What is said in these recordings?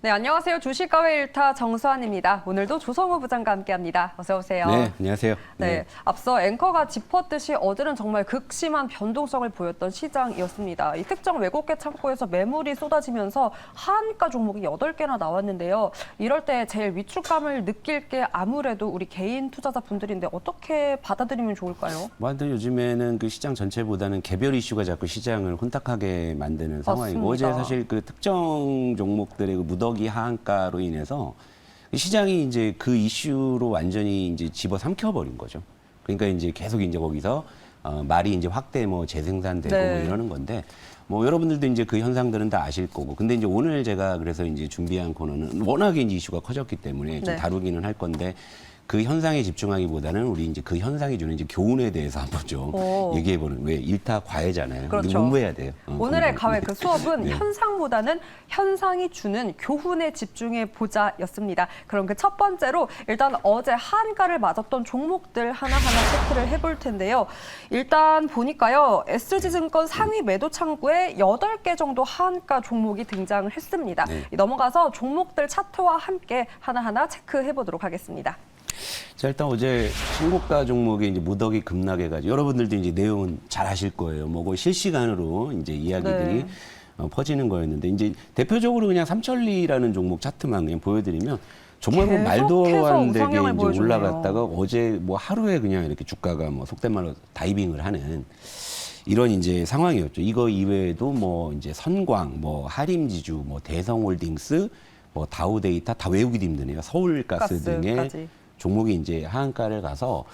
네, 안녕하세요. 주식가회 1타 정수환입니다. 오늘도 조성우 부장과 함께합니다. 어서 오세요. 네, 안녕하세요. 네, 앞서 앵커가 짚었듯이 어제는 정말 극심한 변동성을 보였던 시장이었습니다. 이 특정 외국계 창고에서 매물이 쏟아지면서 하한가 종목이 8개나 나왔는데요. 이럴 때 제일 위축감을 느낄 게 아무래도 우리 개인 투자자분들인데 어떻게 받아들이면 좋을까요? 완전 요즘에는 그 시장 전체보다는 개별 이슈가 자꾸 시장을 혼탁하게 만드는 상황이고, 맞습니다. 어제 사실 그 특정 종목들의 그 무더기 하한가로 인해서 시장이 이제 그 이슈로 완전히 이제 집어삼켜버린 거죠. 그러니까 이제 계속 이제 거기서 말이 이제 확대 뭐 재생산되고 네. 뭐 이러는 건데, 뭐 여러분들도 이제 그 현상들은 다 아실 거고. 근데 이제 오늘 제가 그래서 이제 준비한 코너는 워낙에 이제 이슈가 커졌기 때문에 좀 네. 다루기는 할 건데, 그 현상에 집중하기보다는 우리 이제 그 현상이 주는 이제 교훈에 대해서 한번 좀 얘기해보는, 왜 일타 과외잖아요. 그렇죠. 공부해야 돼요. 오늘의 가회 그 수업은 네. 현상보다는 현상이 주는 교훈에 집중해 보자였습니다. 그럼 그 첫 번째로 일단 어제 하한가를 맞았던 종목들 하나하나 체크를 해볼 텐데요. 일단 보니까요. SG증권 상위 매도 창구에 8개 정도 하한가 종목이 등장을 했습니다. 네. 넘어가서 종목들 차트와 함께 하나하나 체크해 보도록 하겠습니다. 자, 일단 어제 신고가 종목이 이제 무더기 급락해가지고, 여러분들도 이제 내용은 잘 아실 거예요. 뭐 거의 실시간으로 이제 이야기들이 네. 퍼지는 거였는데, 이제 대표적으로 그냥 삼천리라는 종목 차트만 그냥 보여드리면, 정말 뭐 말도 계속해서 안 되게 우상향을 이제 보여주네요. 올라갔다가 어제 뭐 하루에 그냥 이렇게 주가가 뭐 속된 말로 다이빙을 하는 이런 이제 상황이었죠. 이거 이외에도 뭐 이제 선광, 뭐 하림지주, 뭐 대성홀딩스, 뭐 다우데이터 다 외우기도 힘드네요. 서울가스 등의 가스까지. 종목이 이제 하한가를 가서,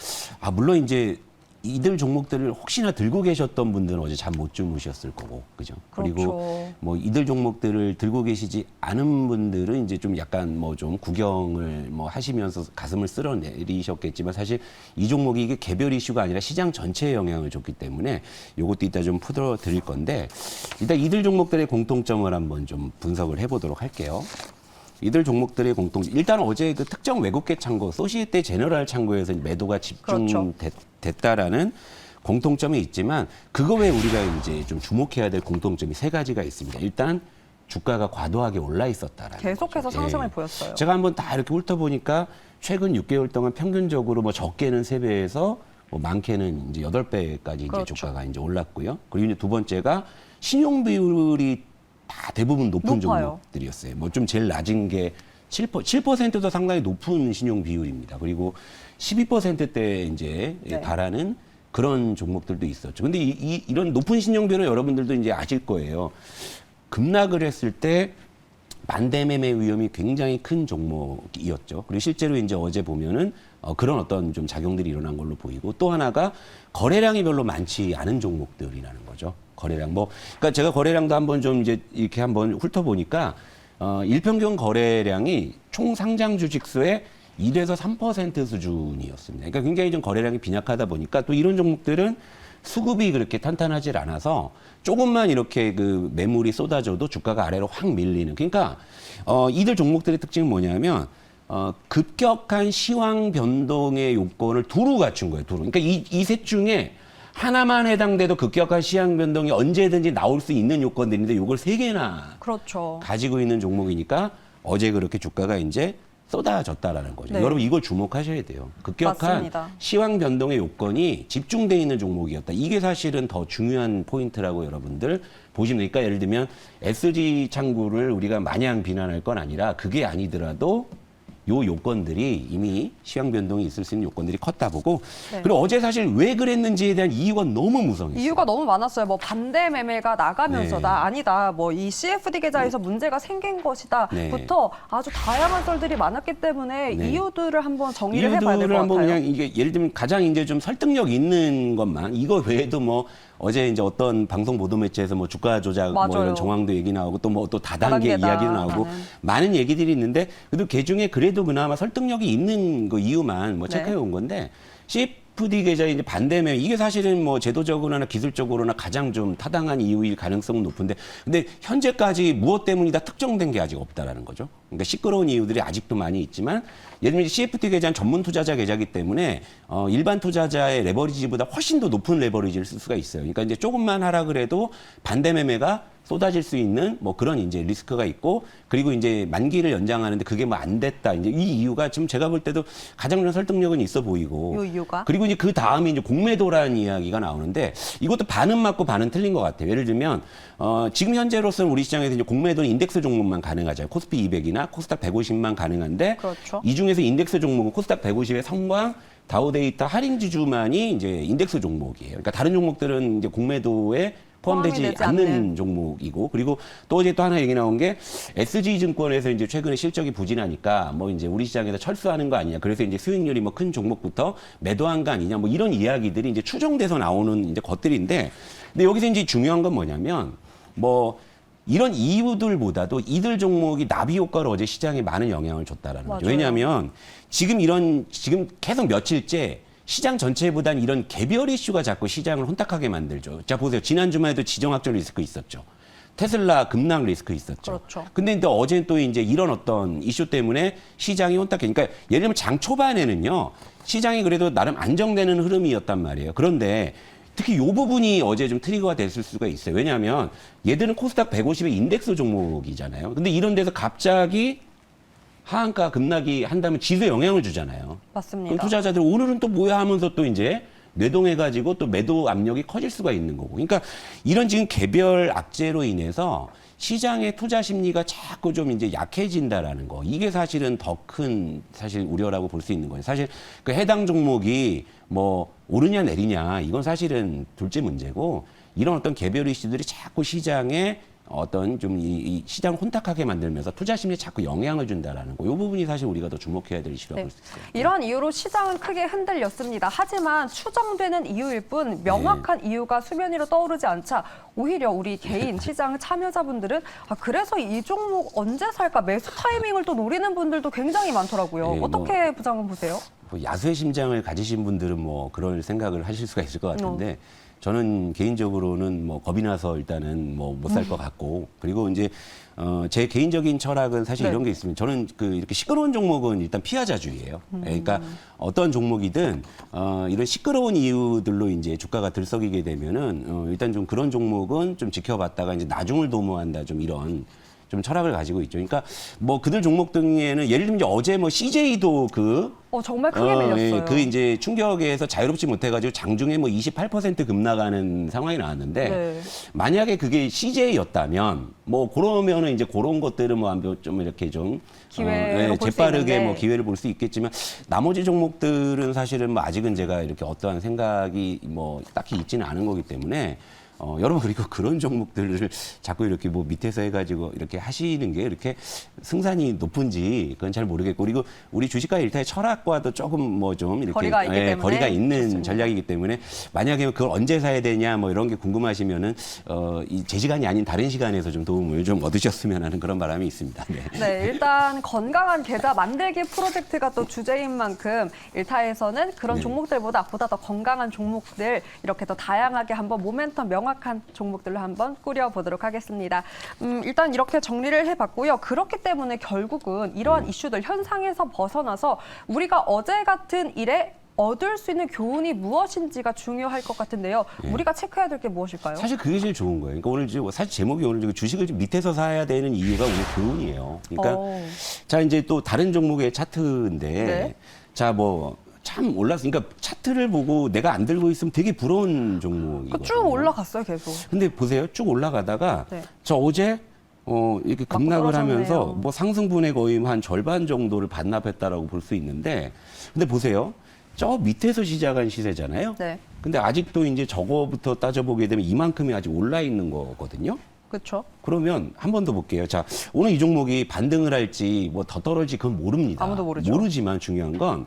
물론 이제 이들 종목들을 혹시나 들고 계셨던 분들은 어제 잠 못 주무셨을 거고, 그죠? 그렇죠. 그리고 뭐 이들 종목들을 들고 계시지 않은 분들은 이제 좀 약간 뭐 좀 구경을 뭐 하시면서 가슴을 쓸어내리셨겠지만, 사실 이 종목이 이게 개별 이슈가 아니라 시장 전체에 영향을 줬기 때문에 요것도 이따 좀 풀어 드릴 건데, 일단 이들 종목들의 공통점을 한번 좀 분석을 해보도록 할게요. 이들 종목들의 일단 어제 그 특정 외국계 창고, 소시에테 제너럴 창고에서 매도가 집중됐다라는 공통점이 있지만, 그거 외에 우리가 이제 좀 주목해야 될 공통점이 3가지가 있습니다. 일단 주가가 과도하게 올라 있었다라는 계속해서 거죠. 상승을 예. 보였어요. 제가 한번 다 이렇게 훑어보니까 최근 6개월 동안 평균적으로 뭐 적게는 3배에서 뭐 많게는 이제 8배까지 이제 그렇죠. 주가가 이제 올랐고요. 그리고 이제 두 번째가 신용 비율이 다 대부분 높은 높아요. 종목들이었어요. 뭐 좀 제일 낮은 게 7%도 상당히 높은 신용 비율입니다. 그리고 12%대 이제 네. 달하는 그런 종목들도 있었죠. 근데 이런 높은 신용 비율은 여러분들도 이제 아실 거예요. 급락을 했을 때 만대매매 위험이 굉장히 큰 종목이었죠. 그리고 실제로 이제 어제 보면은 그런 어떤 좀 작용들이 일어난 걸로 보이고, 또 하나가 거래량이 별로 많지 않은 종목들이라는 거죠. 거래량 그러니까 제가 거래량도 한번 좀 이제 이렇게 한번 훑어보니까 일평균 거래량이 총 상장 주식수의 1에서 3% 수준이었습니다. 그러니까 굉장히 좀 거래량이 빈약하다 보니까, 또 이런 종목들은 수급이 그렇게 탄탄하지 않아서 조금만 이렇게 그 매물이 쏟아져도 주가가 아래로 확 밀리는. 그러니까 이들 종목들의 특징은 뭐냐면 급격한 시황 변동의 요건을 두루 갖춘 거예요. 두루. 그러니까 이 셋 중에 하나만 해당돼도 급격한 시황 변동이 언제든지 나올 수 있는 요건들인데, 요걸 3개나 그렇죠. 가지고 있는 종목이니까 어제 그렇게 주가가 이제 쏟아졌다라는 거죠. 네. 여러분 이걸 주목하셔야 돼요. 급격한 맞습니다. 시황 변동의 요건이 집중되어 있는 종목이었다. 이게 사실은 더 중요한 포인트라고 여러분들 보시면 되니까, 예를 들면 SG 창구를 우리가 마냥 비난할 건 아니라, 그게 아니더라도 요 요건들이 이미 시황 변동이 있을 수 있는 요건들이 컸다 보고, 네. 그리고 어제 사실 왜 그랬는지에 대한 이유가 너무 무성했어요. 이유가 너무 많았어요. 뭐 반대 매매가 나가면서다, 네. 아니다, 뭐 이 CFD 계좌에서 문제가 생긴 것이다부터 아주 다양한 썰들이 많았기 때문에 네. 이유들을 한번 정리를 해봐야 될 이유들을 것 한번 같아요. 그냥 이게 예를 들면 가장 이제 좀 설득력 있는 것만, 이거 외에도 뭐 어제 이제 어떤 방송 보도 매체에서 뭐 주가 조작 뭐 맞아요. 이런 정황도 얘기 나오고, 또 뭐 또 다단계 다단계다 이야기도 나오고 라는. 많은 얘기들이 있는데, 그래도 그 중에 그래도 그나마 설득력이 있는 그 이유만 뭐 네. 체크해 온 건데, CFD 계좌의 이제 반대매매, 이게 사실은 뭐 제도적으로나 기술적으로나 가장 좀 타당한 이유일 가능성은 높은데, 근데 현재까지 무엇 때문이다 특정된 게 아직 없다라는 거죠. 그러니까 시끄러운 이유들이 아직도 많이 있지만, 예를 들면 CFD 계좌는 전문 투자자 계좌이기 때문에 일반 투자자의 레버리지보다 훨씬 더 높은 레버리지를 쓸 수가 있어요. 그러니까 이제 조금만 하락을 해도 반대 매매가 쏟아질 수 있는 뭐 그런 이제 리스크가 있고, 그리고 이제 만기를 연장하는데 그게 뭐 안 됐다. 이제 이 이유가 지금 제가 볼 때도 가장 좀 설득력은 있어 보이고. 요 이유가? 그리고 이제 그 다음에 이제 공매도라는 이야기가 나오는데, 이것도 반은 맞고 반은 틀린 것 같아요. 예를 들면 지금 현재로서는 우리 시장에서 이제 공매도는 인덱스 종목만 가능하잖아요. 코스피 200이나 코스닥 150만 가능한데, 그렇죠. 이 중에서 인덱스 종목은 코스닥 150의 성광, 다우데이터 할인 지주만이 이제 인덱스 종목이에요. 그러니까 다른 종목들은 이제 공매도에 포함되지 포함이 되지 않는 않는. 종목이고, 그리고 또 어제 또 하나 얘기 나온 게 SG증권에서 이제 최근에 실적이 부진하니까 뭐 이제 우리 시장에서 철수하는 거 아니냐. 그래서 이제 수익률이 뭐 큰 종목부터 매도한 거 아니냐. 뭐 이런 이야기들이 이제 추정돼서 나오는 이제 것들인데, 근데 여기서 이제 중요한 건 뭐냐면 뭐 이런 이유들보다도 이들 종목이 나비 효과로 어제 시장에 많은 영향을 줬다라는 거죠. 맞아요. 왜냐하면 지금 계속 며칠째 시장 전체보단 이런 개별 이슈가 자꾸 시장을 혼탁하게 만들죠. 자, 보세요. 지난 주말에도 지정학적 리스크 있었죠. 테슬라 급락 리스크 있었죠. 그렇죠. 근데 또 어제 또 이제 이런 어떤 이슈 때문에 시장이 혼탁해. 그러니까 예를 들면 장 초반에는요, 시장이 그래도 나름 안정되는 흐름이었단 말이에요. 그런데 특히 이 부분이 어제 좀 트리거가 됐을 수가 있어요. 왜냐하면 얘들은 코스닥 150의 인덱스 종목이잖아요. 근데 이런 데서 갑자기 하한가 급락이 한다면 지수에 영향을 주잖아요. 맞습니다. 그럼 투자자들 오늘은 또 뭐야 하면서 또 이제 뇌동해가지고 또 매도 압력이 커질 수가 있는 거고. 그러니까 이런 지금 개별 악재로 인해서 시장의 투자 심리가 자꾸 좀 이제 약해진다라는 거. 이게 사실은 더 큰 사실 우려라고 볼 수 있는 거예요. 사실 그 해당 종목이 뭐 오르냐 내리냐 이건 사실은 둘째 문제고, 이런 어떤 개별 이슈들이 자꾸 시장에 어떤 좀 이 시장을 혼탁하게 만들면서 투자 심리에 자꾸 영향을 준다라는 거. 이 부분이 사실 우리가 더 주목해야 될 이슈라고 볼 수 있어요. 이러한 이유로 시장은 크게 흔들렸습니다. 하지만 추정되는 이유일 뿐 명확한 이유가 수면 위로 떠오르지 않자 오히려 우리 개인 시장 참여자분들은 그래서 이 종목 언제 살까 매수 타이밍을 또 노리는 분들도 굉장히 많더라고요. 네, 뭐 어떻게 부장은 보세요? 뭐 야수의 심장을 가지신 분들은 뭐 그런 생각을 하실 수가 있을 것 같은데, 저는 개인적으로는 뭐 겁이 나서 일단은 뭐 못 살 것 같고, 그리고 이제 제 개인적인 철학은 사실 네. 이런 게 있습니다. 저는 그 이렇게 시끄러운 종목은 일단 피하자주의예요. 그러니까 어떤 종목이든 이런 시끄러운 이유들로 이제 주가가 들썩이게 되면은 일단 좀 그런 종목은 좀 지켜봤다가 이제 나중을 도모한다, 좀 이런 좀 철학을 가지고 있죠. 그러니까 뭐 그들 종목 등에는 예를 들면 이제 어제 뭐 CJ도 정말 크게 밀렸어요. 그 이제 충격에서 자유롭지 못해가지고 장중에 뭐 28% 급락하는 상황이 나왔는데, 네. 만약에 그게 CJ였다면 뭐 그러면은 이제 그런 것들은 뭐 좀 이렇게 좀 기회로 볼수 재빠르게 있는데. 뭐 기회를 볼 수 있겠지만, 나머지 종목들은 사실은 뭐 아직은 제가 이렇게 어떠한 생각이 뭐 딱히 있지는 않은 거기 때문에. 여러분, 그리고 그런 종목들을 자꾸 이렇게 뭐 밑에서 해가지고 이렇게 하시는 게 이렇게 승산이 높은지 그건 잘 모르겠고, 그리고 우리 주식과 일타의 철학과도 조금 뭐 좀 이렇게 거리가 있기 때문에. 거리가 있는 좋습니다. 전략이기 때문에, 만약에 그걸 언제 사야 되냐 뭐 이런 게 궁금하시면은 제 시간이 아닌 다른 시간에서 좀 도움을 좀 얻으셨으면 하는 그런 바람이 있습니다. 네. 네, 일단 건강한 계좌 만들기 프로젝트가 또 주제인 만큼 일타에서는 그런 네. 종목들보다 보다 더 건강한 종목들 이렇게 더 다양하게 한번 모멘텀 명확한 종목들로 한번 꾸려보도록 하겠습니다. 일단 이렇게 정리를 해봤고요. 그렇기 때문에 결국은 이러한 이슈들 현상에서 벗어나서 우리가 어제 같은 일에 얻을 수 있는 교훈이 무엇인지가 중요할 것 같은데요. 우리가 체크해야 될 게 무엇일까요? 사실 그게 제일 좋은 거예요. 그러니까 오늘 지금 사실 제목이 오늘 주식을 좀 밑에서 사야 되는 이유가 오늘 교훈이에요. 그러니까 자, 이제 또 다른 종목의 차트인데, 네. 자, 뭐 참 올랐으니까 차트를 보고 내가 안 들고 있으면 되게 부러운 종목이거든요. 쭉 올라갔어요, 계속. 근데 보세요. 쭉 올라가다가 네. 저 어제 이렇게 급락을 떨어졌네요. 하면서 뭐 상승분의 거의 한 절반 정도를 반납했다라고 볼 수 있는데, 근데 보세요. 저 밑에서 시작한 시세잖아요. 네. 근데 아직도 이제 저거부터 따져보게 되면 이만큼이 아직 올라 있는 거거든요. 그렇죠. 그러면 한 번 더 볼게요. 자, 오늘 이 종목이 반등을 할지 뭐 더 떨어질지 그건 모릅니다. 아무도 모르죠. 모르지만 중요한 건,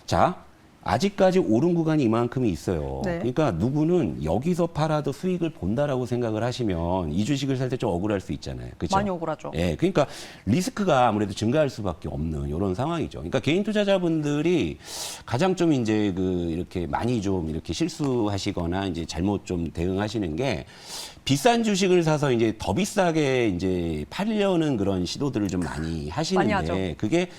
자, 아직까지 오른 구간이 이만큼이 있어요. 네. 그러니까 누구는 여기서 팔아도 수익을 본다라고 생각을 하시면 이 주식을 살 때 좀 억울할 수 있잖아요. 그렇죠? 많이 억울하죠. 예, 그러니까 리스크가 아무래도 증가할 수밖에 없는 이런 상황이죠. 그러니까 개인 투자자분들이 가장 좀 이제 이렇게 많이 좀 이렇게 실수하시거나 이제 잘못 좀 대응하시는 게, 비싼 주식을 사서 이제 더 비싸게 이제 팔려는 그런 시도들을 좀 많이 하시는데, 많이 하죠. 그게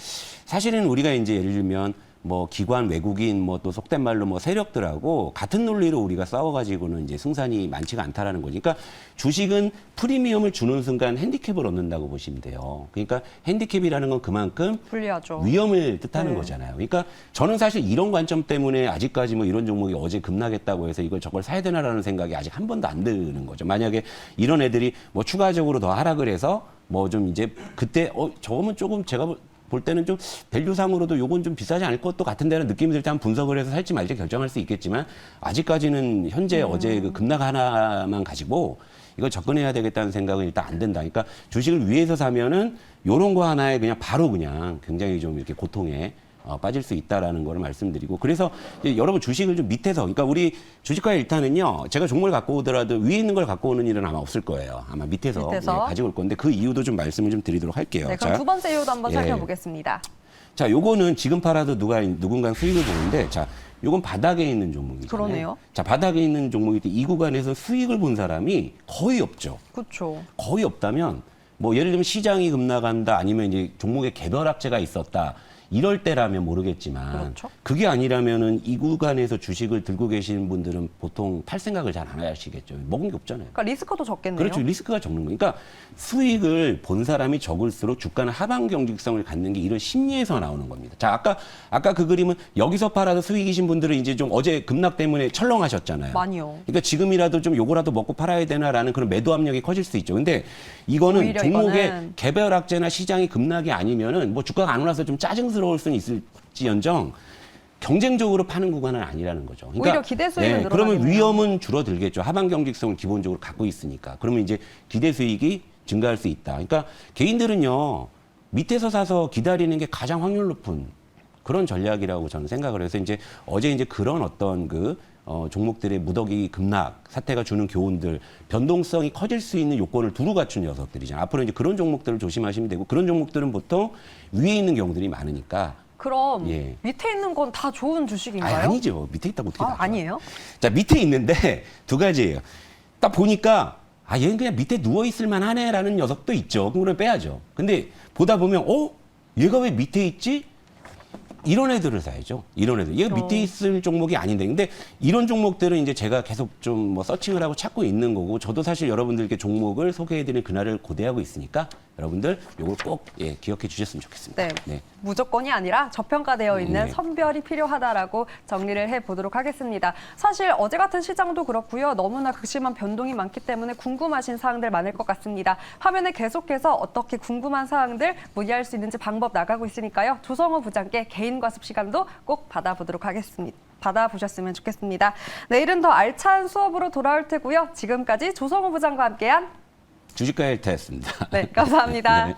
사실은 우리가 이제 예를 들면 뭐 기관 외국인 뭐 또 속된 말로 뭐 세력들하고 같은 논리로 우리가 싸워가지고는 이제 승산이 많지가 않다라는 거죠. 그러니까 주식은 프리미엄을 주는 순간 핸디캡을 얻는다고 보시면 돼요. 그러니까 핸디캡이라는 건 그만큼 불리하죠. 위험을 뜻하는 네. 거잖아요. 그러니까 저는 사실 이런 관점 때문에 아직까지 뭐 이런 종목이 어제 급락했다고 해서 이걸 저걸 사야 되나라는 생각이 아직 한 번도 안 드는 거죠. 만약에 이런 애들이 뭐 추가적으로 더 하락을 해서 뭐 좀 이제 그때 저거면 조금 제가 볼 때는 좀 밸류상으로도 요건 좀 비싸지 않을 것도 같은데라는 느낌이 들 때 한번 분석을 해서 살지 말지 결정할 수 있겠지만 아직까지는 현재 어제 그 급락 하나만 가지고 이걸 접근해야 되겠다는 생각은 일단 안 든다. 그러니까 주식을 위에서 사면은 요런 거 하나에 그냥 바로 그냥 굉장히 좀 이렇게 고통에 빠질 수 있다라는 거를 말씀드리고 그래서 이제 여러분 주식을 좀 밑에서 그러니까 우리 주식과 일단은요 제가 종목을 갖고 오더라도 위에 있는 걸 갖고 오는 일은 아마 없을 거예요. 아마 밑에서. 예, 가지고 올 건데 그 이유도 좀 말씀을 좀 드리도록 할게요. 네, 그럼 자, 두 번째 이유도 한번 예. 살펴보겠습니다. 자, 요거는 지금 팔아도 누군가 수익을 보는데 자, 요건 바닥에 있는 종목이잖아요. 그러네요. 자, 바닥에 있는 종목일 때 이 구간에서 수익을 본 사람이 거의 없죠. 그렇죠. 거의 없다면 뭐 예를 들면 시장이 급락한다 아니면 이제 종목에 개별 악재가 있었다. 이럴 때라면 모르겠지만 그렇죠. 그게 아니라면은 이 구간에서 주식을 들고 계시는 분들은 보통 팔 생각을 잘 안 하시겠죠. 먹은 게 없잖아요. 그러니까 리스크도 적겠네요. 그렇죠. 리스크가 적는 거니까 그러니까 수익을 본 사람이 적을수록 주가는 하방 경직성을 갖는 게 이런 심리에서 나오는 겁니다. 자, 아까 그 그림은 여기서 팔아도 수익이신 분들은 이제 좀 어제 급락 때문에 철렁하셨잖아요. 많이요. 그러니까 지금이라도 좀 요거라도 먹고 팔아야 되나라는 그런 매도 압력이 커질 수 있죠. 근데 이거는 오히려 종목의 이거는 개별 악재나 시장이 급락이 아니면은 뭐 주가가 안 올라서 좀 짜증스러울 수는 있을지언정 경쟁적으로 파는 구간은 아니라는 거죠. 그러니까, 오히려 기대 수익은 늘어나겠네요. 그러면 위험은 줄어들겠죠. 하방 경직성을 기본적으로 갖고 있으니까. 그러면 이제 기대 수익이 증가할 수 있다. 그러니까 개인들은요 밑에서 사서 기다리는 게 가장 확률 높은 그런 전략이라고 저는 생각을 해서 이제 어제 이제 그런 어떤 종목들의 무더기 급락 사태가 주는 교훈들 변동성이 커질 수 있는 요건을 두루 갖춘 녀석들이잖아요. 앞으로 이제 그런 종목들을 조심하시면 되고 그런 종목들은 보통 위에 있는 경우들이 많으니까. 그럼 예. 밑에 있는 건 다 좋은 주식인가요? 아니죠. 밑에 있다고 어떻게 다 아니에요? 자, 밑에 있는데 두 가지예요. 딱 보니까 얘는 그냥 밑에 누워 있을 만하네라는 녀석도 있죠. 그럼 빼야죠. 근데 보다 보면 얘가 왜 밑에 있지? 이런 애들을 사야죠. 이런 애들. 얘가 밑에 있을 종목이 아닌데. 근데 이런 종목들은 이제 제가 계속 좀 뭐 서칭을 하고 찾고 있는 거고, 저도 사실 여러분들께 종목을 소개해드리는 그날을 고대하고 있으니까 여러분들 요걸 꼭 기억해 주셨으면 좋겠습니다. 네. 무조건이 아니라 저평가되어 있는 네. 선별이 필요하다라고 정리를 해보도록 하겠습니다. 사실 어제 같은 시장도 그렇고요. 너무나 극심한 변동이 많기 때문에 궁금하신 사항들 많을 것 같습니다. 화면에 계속해서 어떻게 궁금한 사항들 문의할 수 있는지 방법 나가고 있으니까요. 조성호 부장께 개인 과습 시간도 꼭 받아보도록 하겠습니다. 받아보셨으면 좋겠습니다. 내일은 더 알찬 수업으로 돌아올 테고요. 지금까지 조성호 부장과 함께한 주식과 헬타였습니다. 네, 감사합니다. 네.